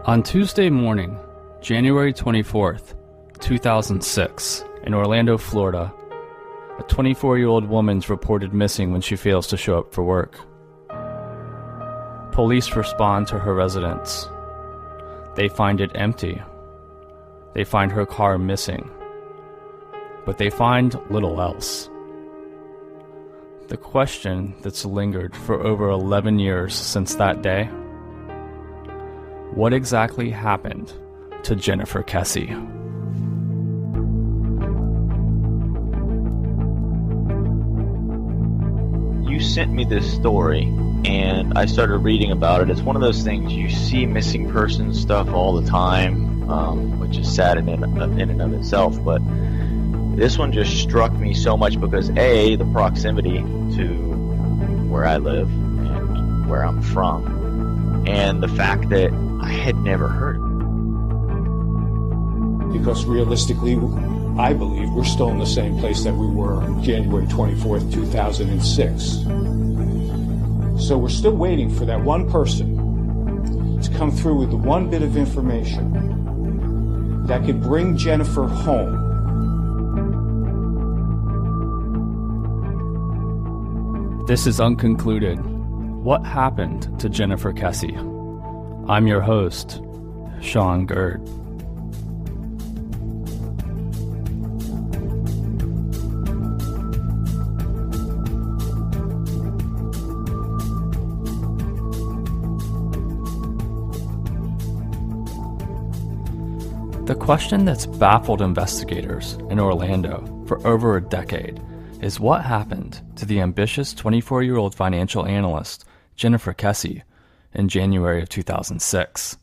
On Tuesday morning, January 24th, 2006, in Orlando, Florida, a 24-year-old woman's reported missing when she fails to show up for work. Police respond to her residence. They find it empty. They find her car missing. But they find little else. The question that's lingered for over 11 years since that day: what exactly happened to Jennifer Kesse? You sent me this story, and I started reading about it. It's one of those things, you see missing person stuff all the time, which is sad in and of itself, but this one just struck me so much because A, the proximity to where I live and where I'm from, and the fact that I had never heard of it. Because realistically, I believe we're still in the same place that we were on January 24th, 2006. So we're still waiting for that one person to come through with the one bit of information that could bring Jennifer home. This is Unconcluded. What happened to Jennifer Kesse? I'm your host, Sean Gerd. The question that's baffled investigators in Orlando for over a decade is what happened to the ambitious 24-year-old financial analyst Jennifer Kesse in January of 2006.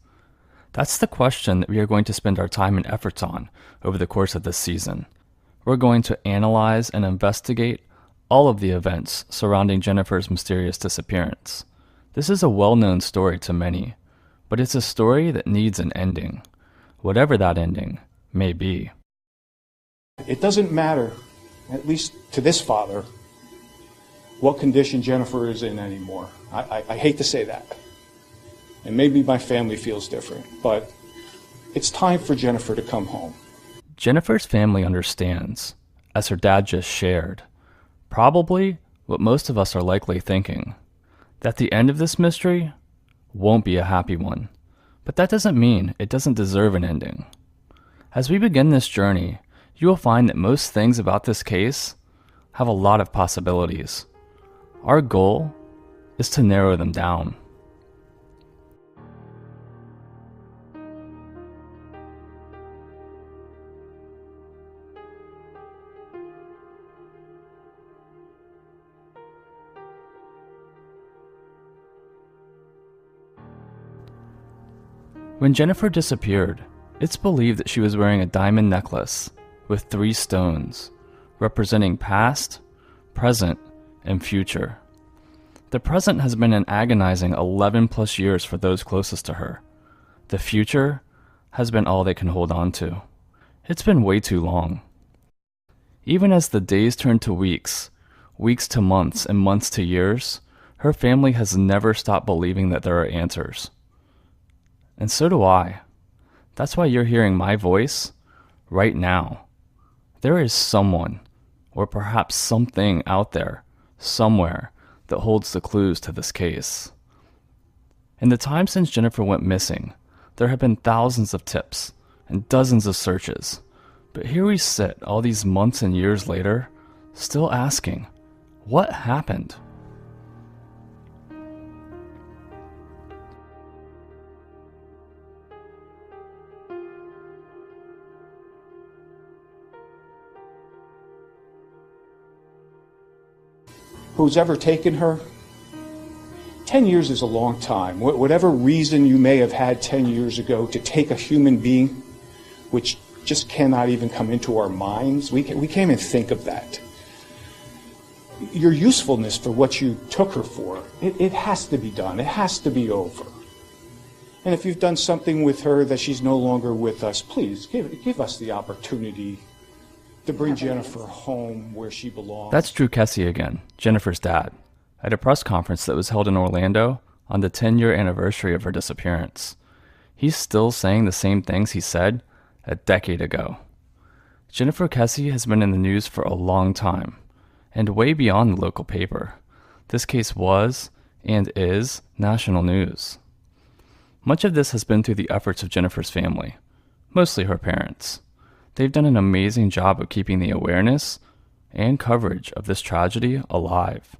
That's the question that we are going to spend our time and efforts on over the course of this season. We're going to analyze and investigate all of the events surrounding Jennifer's mysterious disappearance. This is a well-known story to many, but it's a story that needs an ending, whatever that ending may be. It doesn't matter, at least to this father, what condition Jennifer is in anymore. I hate to say that. And maybe my family feels different, but it's time for Jennifer to come home. Jennifer's family understands, as her dad just shared, probably what most of us are likely thinking, that the end of this mystery won't be a happy one. But that doesn't mean it doesn't deserve an ending. As we begin this journey, you will find that most things about this case have a lot of possibilities. Our goal is to narrow them down. When Jennifer disappeared, it's believed that she was wearing a diamond necklace with 3 stones, representing past, present, and future. The present has been an agonizing 11 plus years for those closest to her. The future has been all they can hold on to. It's been way too long. Even as the days turn to weeks, weeks to months, and months to years, her family has never stopped believing that there are answers. And so do I. That's why you're hearing my voice right now. There is someone, or perhaps something out there, somewhere, that holds the clues to this case. In the time since Jennifer went missing, there have been thousands of tips and dozens of searches. But here we sit all these months and years later, still asking, what happened? Who's ever taken her? 10 years is a long time. Whatever reason you may have had 10 years ago to take a human being, which just cannot even come into our minds, we can't even think of that. Your usefulness for what you took her for, it has to be done. It has to be over. And if you've done something with her that she's no longer with us, please give us the opportunity to bring Jennifer home where she belongs. That's Drew Kesse again, Jennifer's dad, at a press conference that was held in Orlando on the 10-year anniversary of her disappearance. he's still saying the same things he said a decade ago. Jennifer Kesse has been in the news for a long time, and way beyond the local paper. This case was, and is, national news. Much of this has been through the efforts of Jennifer's family, mostly her parents. They've done an amazing job of keeping the awareness and coverage of this tragedy alive.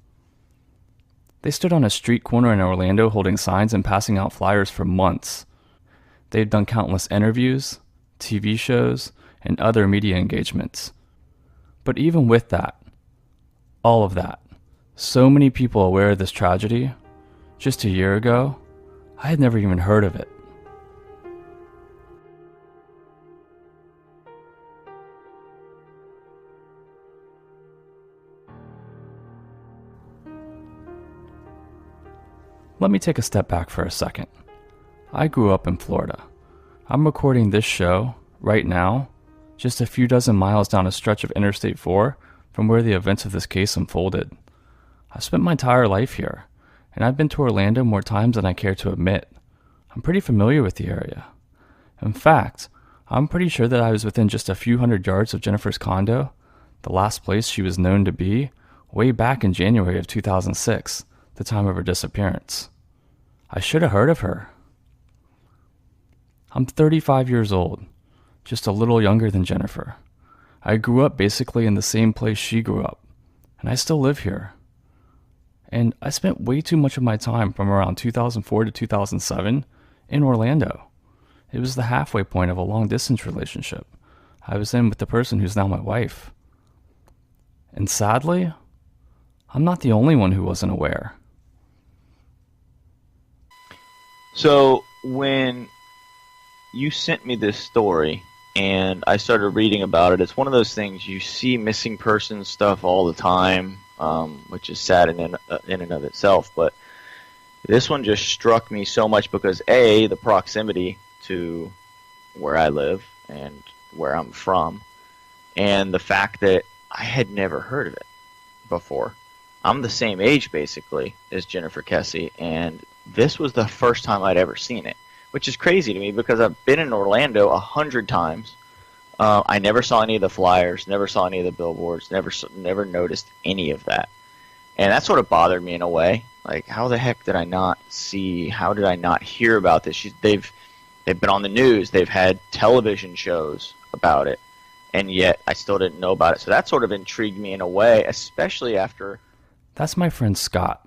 They stood on a street corner in Orlando holding signs and passing out flyers for months. They've done countless interviews, TV shows, and other media engagements. But even with that, all of that, so many people aware of this tragedy, just a year ago, I had never even heard of it. Let me take a step back for a second. I grew up in Florida. I'm recording this show, right now, just a few dozen miles down a stretch of Interstate 4 from where the events of this case unfolded. I've spent my entire life here, and I've been to Orlando more times than I care to admit. I'm pretty familiar with the area. In fact, I'm pretty sure that I was within just a few hundred yards of Jennifer's condo, the last place she was known to be, way back in January of 2006, the time of her disappearance. I should have heard of her. I'm 35 years old, just a little younger than Jennifer. I grew up basically in the same place she grew up, and I still live here. And I spent way too much of my time from around 2004 to 2007 in Orlando. It was the halfway point of a long-distance relationship I was in with the person who's now my wife. And sadly, I'm not the only one who wasn't aware. So when you sent me this story and I started reading about it, it's one of those things you see missing person stuff all the time, which is sad in and of itself. But this one just struck me so much because A, the proximity to where I live and where I'm from, and the fact that I had never heard of it before. I'm the same age basically as Jennifer Kesse, and this was the first time I'd ever seen it, which is crazy to me because I've been in Orlando 100 times. I never saw any of the flyers, never saw any of the billboards, never noticed any of that. And that sort of bothered me in a way. Like, how the heck did I not see, how did I not hear about this? They've been on the news, they've had television shows about it, and yet I still didn't know about it. So that sort of intrigued me in a way, especially after... That's my friend Scott.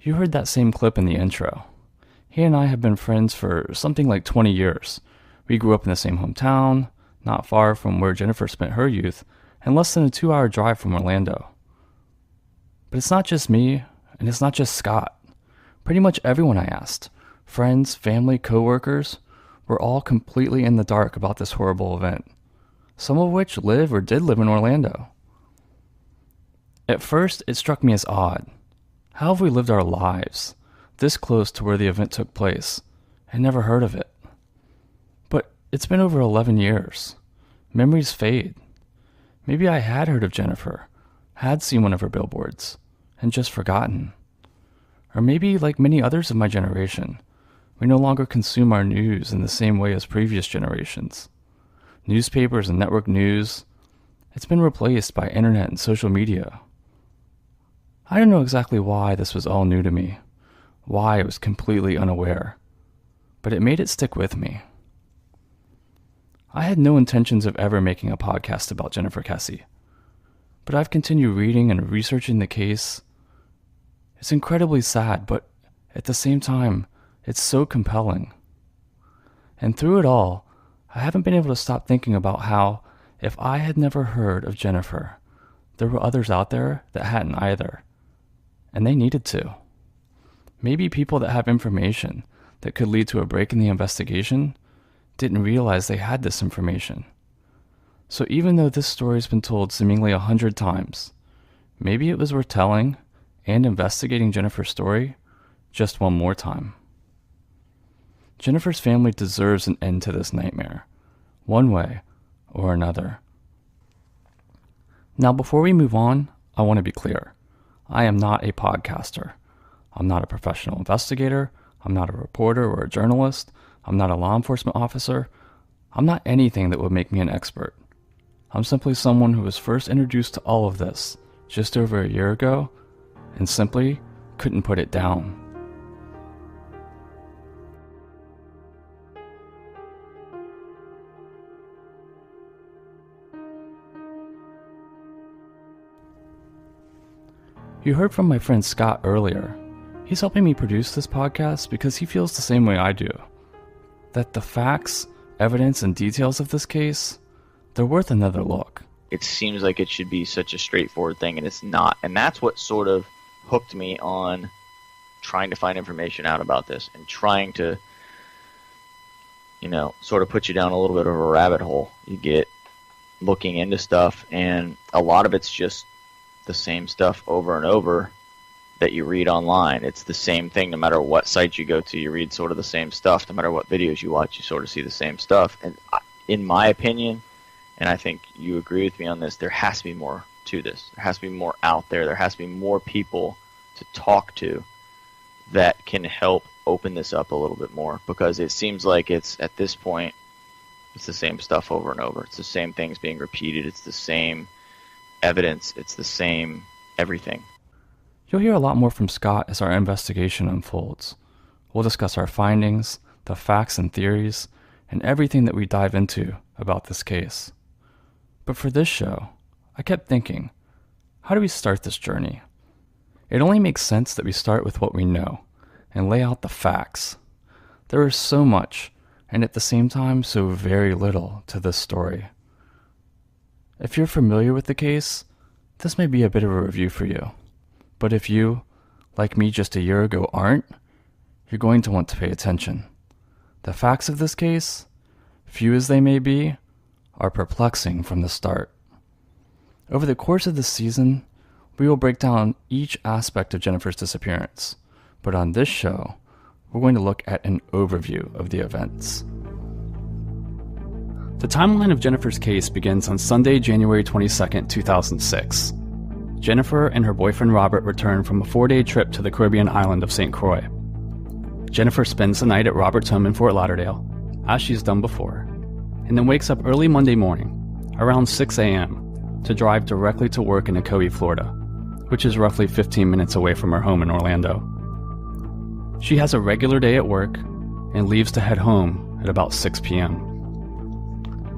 You heard that same clip in the intro. He and I have been friends for something like 20 years. We grew up in the same hometown, not far from where Jennifer spent her youth, and less than a 2-hour drive from Orlando. But it's not just me, and it's not just Scott. Pretty much everyone I asked, friends, family, coworkers, were all completely in the dark about this horrible event, some of which live or did live in Orlando. At first, it struck me as odd. How have we lived our lives this close to where the event took place and never heard of it? But it's been over 11 years. Memories fade. Maybe I had heard of Jennifer, had seen one of her billboards, and just forgotten. Or maybe, like many others of my generation, we no longer consume our news in the same way as previous generations. Newspapers and network news, it's been replaced by internet and social media. I don't know exactly why this was all new to me, why I was completely unaware, but it made it stick with me. I had no intentions of ever making a podcast about Jennifer Kesse, but I've continued reading and researching the case. It's incredibly sad, but at the same time, it's so compelling. And through it all, I haven't been able to stop thinking about how, if I had never heard of Jennifer, there were others out there that hadn't either. And they needed to. Maybe people that have information that could lead to a break in the investigation didn't realize they had this information. So even though this story's been told seemingly 100 times, maybe it was worth telling and investigating Jennifer's story just one more time. Jennifer's family deserves an end to this nightmare, one way or another. Now, before we move on, I want to be clear. I am not a podcaster. I'm not a professional investigator. I'm not a reporter or a journalist. I'm not a law enforcement officer. I'm not anything that would make me an expert. I'm simply someone who was first introduced to all of this just over a year ago and simply couldn't put it down. You heard from my friend Scott earlier. He's helping me produce this podcast because he feels the same way I do. That the facts, evidence, and details of this case, they're worth another look. It seems like it should be such a straightforward thing, and it's not. And that's what sort of hooked me on trying to find information out about this and trying to, sort of put you down a little bit of a rabbit hole. You get looking into stuff, and a lot of it's just the same stuff over and over that you read online. It's the same thing no matter what site you go to. You read sort of the same stuff. No matter what videos you watch, you sort of see the same stuff. And in my opinion, and I think you agree with me on this, there has to be more to this. There has to be more out there. There has to be more people to talk to that can help open this up a little bit more, because it seems like it's, at this point, it's the same stuff over and over. It's the same things being repeated. It's the same evidence. It's the same everything. You'll hear a lot more from Scott as our investigation unfolds. We'll discuss our findings, the facts and theories, and everything that we dive into about this case. But for this show, I kept thinking, how do we start this journey? It only makes sense that we start with what we know and lay out the facts. There is so much, and at the same time, so very little to this story. If you're familiar with the case, this may be a bit of a review for you. But if you, like me just a year ago, aren't, you're going to want to pay attention. The facts of this case, few as they may be, are perplexing from the start. Over the course of this season, we will break down each aspect of Jennifer's disappearance. But on this show, we're going to look at an overview of the events. The timeline of Jennifer's case begins on Sunday, January 22nd, 2006. Jennifer and her boyfriend Robert return from a 4-day trip to the Caribbean island of St. Croix. Jennifer spends the night at Robert's home in Fort Lauderdale, as she's done before, and then wakes up early Monday morning, around 6 a.m., to drive directly to work in Ocoee, Florida, which is roughly 15 minutes away from her home in Orlando. She has a regular day at work and leaves to head home at about 6 p.m.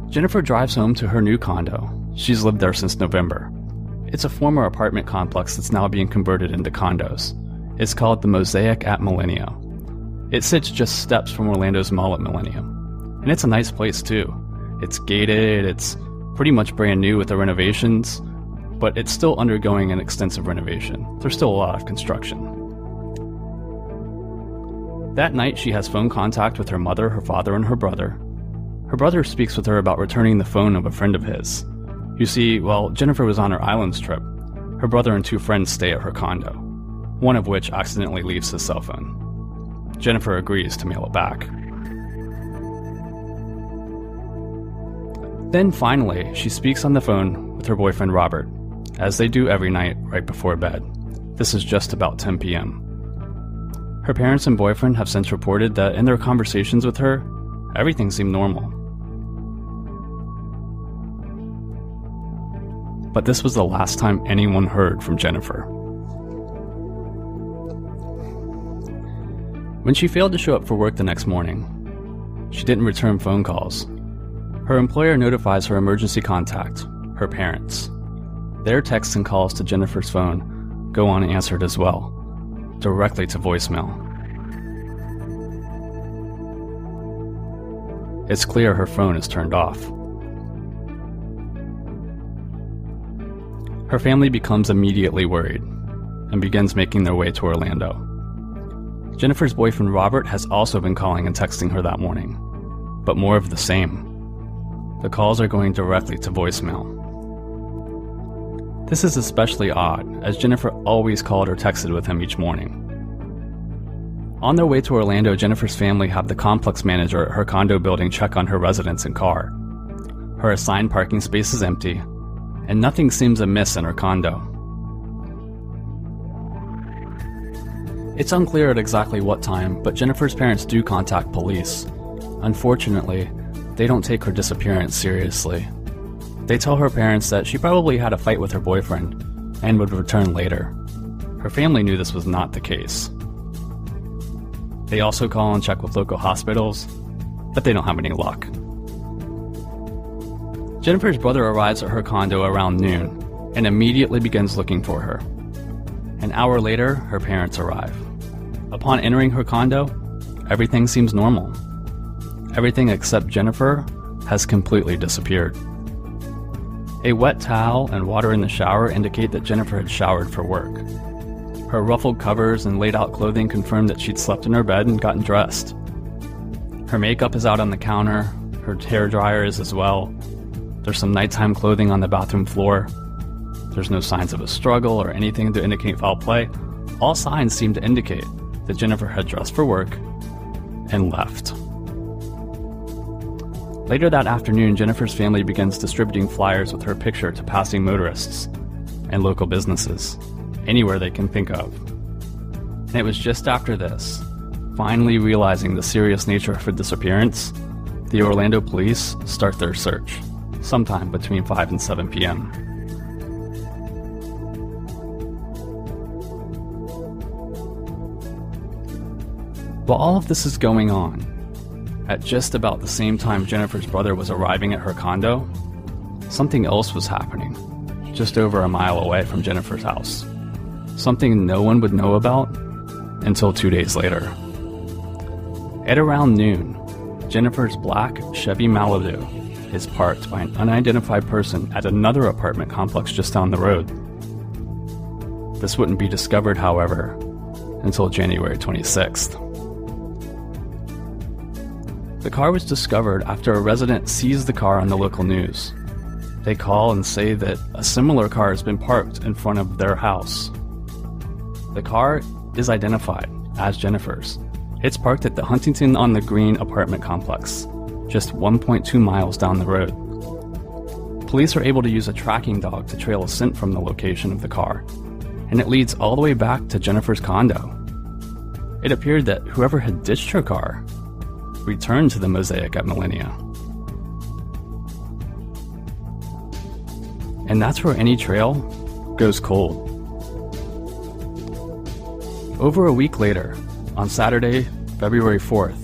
Jennifer drives home to her new condo. She's lived there since November. It's a former apartment complex that's now being converted into condos. It's called the Mosaic at Millennium. It sits just steps from Orlando's mall at Millennium. And it's a nice place too. It's gated, it's pretty much brand new with the renovations, but it's still undergoing an extensive renovation. There's still a lot of construction. That night, she has phone contact with her mother, her father, and her brother. Her brother speaks with her about returning the phone of a friend of his. You see, while Jennifer was on her islands trip, her brother and 2 friends stay at her condo, one of which accidentally leaves his cell phone. Jennifer agrees to mail it back. Then finally, she speaks on the phone with her boyfriend Robert, as they do every night right before bed. This is just about 10 p.m. Her parents and boyfriend have since reported that in their conversations with her, everything seemed normal. But this was the last time anyone heard from Jennifer. When she failed to show up for work the next morning, she didn't return phone calls. Her employer notifies her emergency contact, her parents. Their texts and calls to Jennifer's phone go unanswered as well, directly to voicemail. It's clear her phone is turned off. Her family becomes immediately worried and begins making their way to Orlando. Jennifer's boyfriend Robert has also been calling and texting her that morning, but more of the same. The calls are going directly to voicemail. This is especially odd, as Jennifer always called or texted with him each morning. On their way to Orlando, Jennifer's family have the complex manager at her condo building check on her residence and car. Her assigned parking space is empty, and nothing seems amiss in her condo. It's unclear at exactly what time, but Jennifer's parents do contact police. Unfortunately, they don't take her disappearance seriously. They tell her parents that she probably had a fight with her boyfriend and would return later. Her family knew this was not the case. They also call and check with local hospitals, but they don't have any luck. Jennifer's brother arrives at her condo around noon and immediately begins looking for her. An hour later, her parents arrive. Upon entering her condo, everything seems normal. Everything except Jennifer has completely disappeared. A wet towel and water in the shower indicate that Jennifer had showered for work. Her ruffled covers and laid-out clothing confirm that she'd slept in her bed and gotten dressed. Her makeup is out on the counter, her hairdryer is as well. There's some nighttime clothing on the bathroom floor. There's no signs of a struggle or anything to indicate foul play. All signs seem to indicate that Jennifer had dressed for work and left. Later that afternoon, Jennifer's family begins distributing flyers with her picture to passing motorists and local businesses, anywhere they can think of. And it was just after this, finally realizing the serious nature of her disappearance, the Orlando police start their search, sometime between 5 and 7 p.m. While all of this is going on, at just about the same time Jennifer's brother was arriving at her condo, something else was happening, just over a mile away from Jennifer's house. Something no one would know about until 2 days later. At around noon, Jennifer's black Chevy Malibu is parked by an unidentified person at another apartment complex just down the road. This wouldn't be discovered, however, until January 26th. The car was discovered after a resident sees the car on the local news. They call and say that a similar car has been parked in front of their house. The car is identified as Jennifer's. It's parked at the Huntington on the Green apartment complex, just 1.2 miles down the road. Police are able to use a tracking dog to trail a scent from the location of the car, and it leads all the way back to Jennifer's condo. It appeared that whoever had ditched her car returned to the Mosaic at Millennia. And that's where any trail goes cold. Over a week later, on Saturday, February 4th,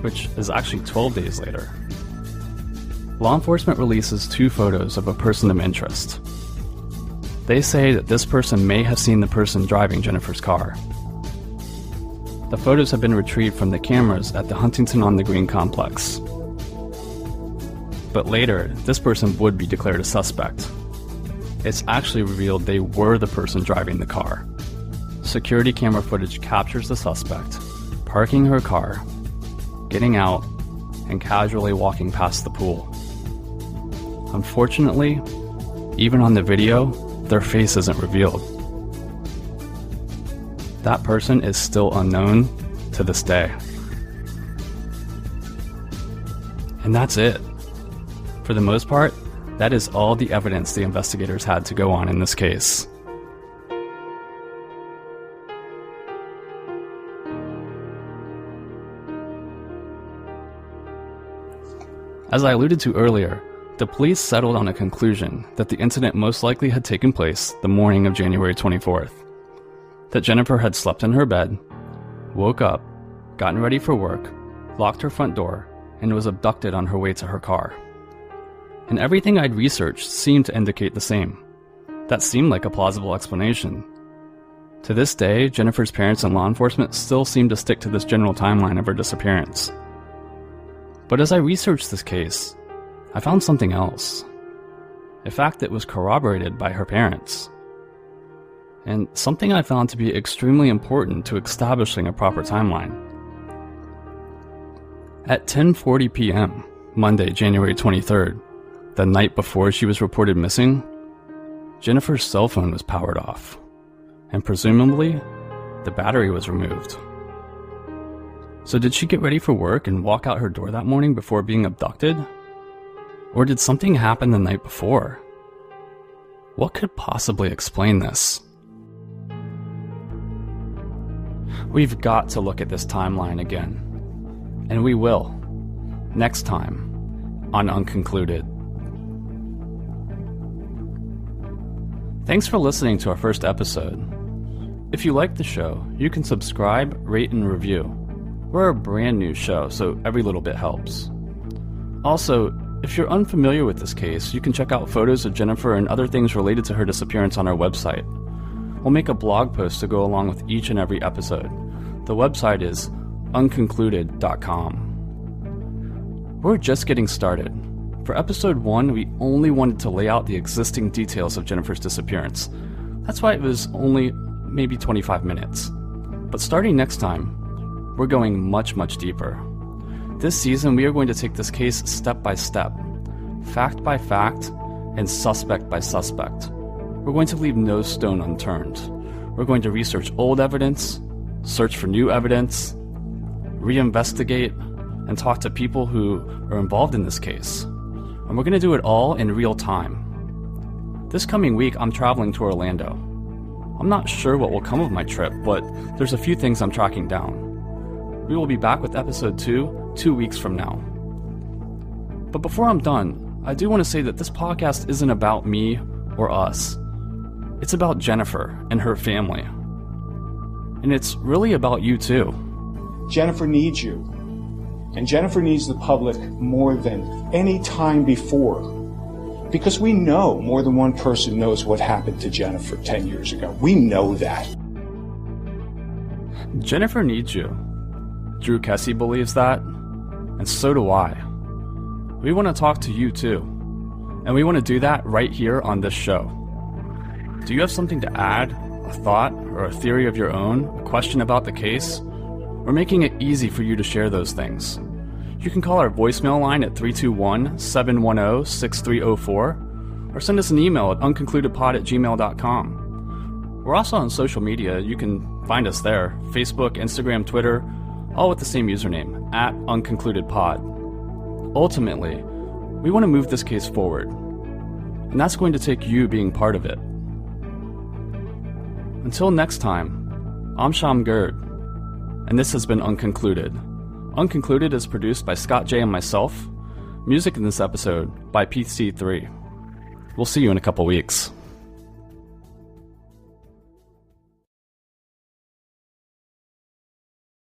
which is actually 12 days later, law enforcement releases 2 photos of a person of interest. They say that this person may have seen the person driving Jennifer's car. The photos have been retrieved from the cameras at the Huntington on the Green complex. But later, this person would be declared a suspect. It's actually revealed they were the person driving the car. Security camera footage captures the suspect parking her car, getting out, and casually walking past the pool. Unfortunately, even on the video, their face isn't revealed. That person is still unknown to this day. And that's it. For the most part, that is all the evidence the investigators had to go on in this case. As I alluded to earlier, the police settled on a conclusion that the incident most likely had taken place the morning of January 24th. That Jennifer had slept in her bed, woke up, gotten ready for work, locked her front door, and was abducted on her way to her car. And everything I'd researched seemed to indicate the same. That seemed like a plausible explanation. To this day, Jennifer's parents and law enforcement still seem to stick to this general timeline of her disappearance. But as I researched this case, I found something else. A fact that was corroborated by her parents. And something I found to be extremely important to establishing a proper timeline. At 10:40 p.m., Monday, January 23rd, the night before she was reported missing, Jennifer's cell phone was powered off, and presumably, the battery was removed. So did she get ready for work and walk out her door that morning before being abducted? Or did something happen the night before? What could possibly explain this? We've got to look at this timeline again. And we will. next time on Unconcluded. Thanks for listening to our first episode. If you like the show, you can subscribe, rate, and review. We're a brand new show, so every little bit helps. Also, if you're unfamiliar with this case, you can check out photos of Jennifer and other things related to her disappearance on our website. We'll make a blog post to go along with each and every episode. The website is unconcluded.com. We're just getting started. For episode 1, we only wanted to lay out the existing details of Jennifer's disappearance. That's why it was only maybe 25 minutes. But starting next time, we're going much, much deeper. This season, we are going to take this case step by step, fact by fact, and suspect by suspect. We're going to leave no stone unturned. We're going to research old evidence, search for new evidence, reinvestigate, and talk to people who are involved in this case. And we're going to do it all in real time. This coming week, I'm traveling to Orlando. I'm not sure what will come of my trip, but there's a few things I'm tracking down. We will be back with episode 2 weeks from now. But before I'm done, I do want to say that this podcast isn't about me or us. It's about Jennifer and her family. And it's really about you too. Jennifer needs you. And Jennifer needs the public more than any time before. Because we know more than one person knows what happened to Jennifer 10 years ago. We know that. Jennifer needs you. Drew Kesse believes that, and so do I. We want to talk to you too, and we want to do that right here on this show. Do you have something to add, a thought, or a theory of your own, a question about the case? We're making it easy for you to share those things. You can call our voicemail line at 321-710-6304, or send us an email at unconcludedpod@gmail.com. We're also on social media. You can find us there, Facebook, Instagram, Twitter, all with the same username, @unconcludedpod. Ultimately, we want to move this case forward, and that's going to take you being part of it. Until next time, I'm Sham Gerd, and this has been Unconcluded. Unconcluded is produced by Scott J. and myself. Music in this episode by PC3. We'll see you in a couple weeks.